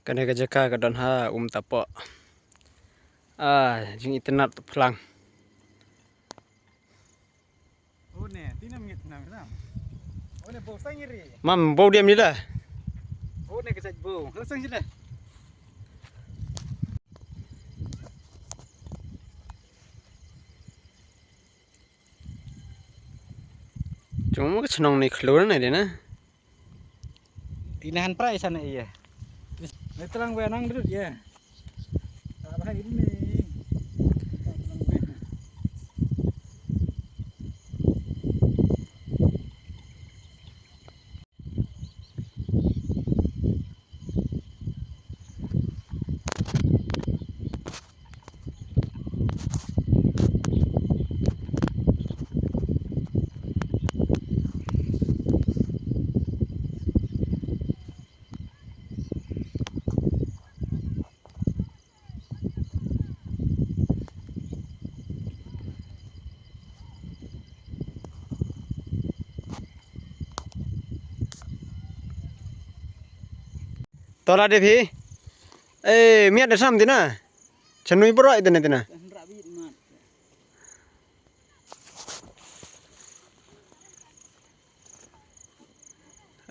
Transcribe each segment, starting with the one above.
Kana ka jaka ka don ha tapo jing internet pelang ne tinam ngit nam ne bo sang iri mam bo diam ni dah ne ka bo sang sila cuma ka senong ni keluar na dia na inahan prai sana iya ne terang wenang duduk ya apa ini tola de phi miat de sam tina chanui bro itena tina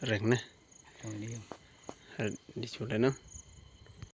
reng na di sudah na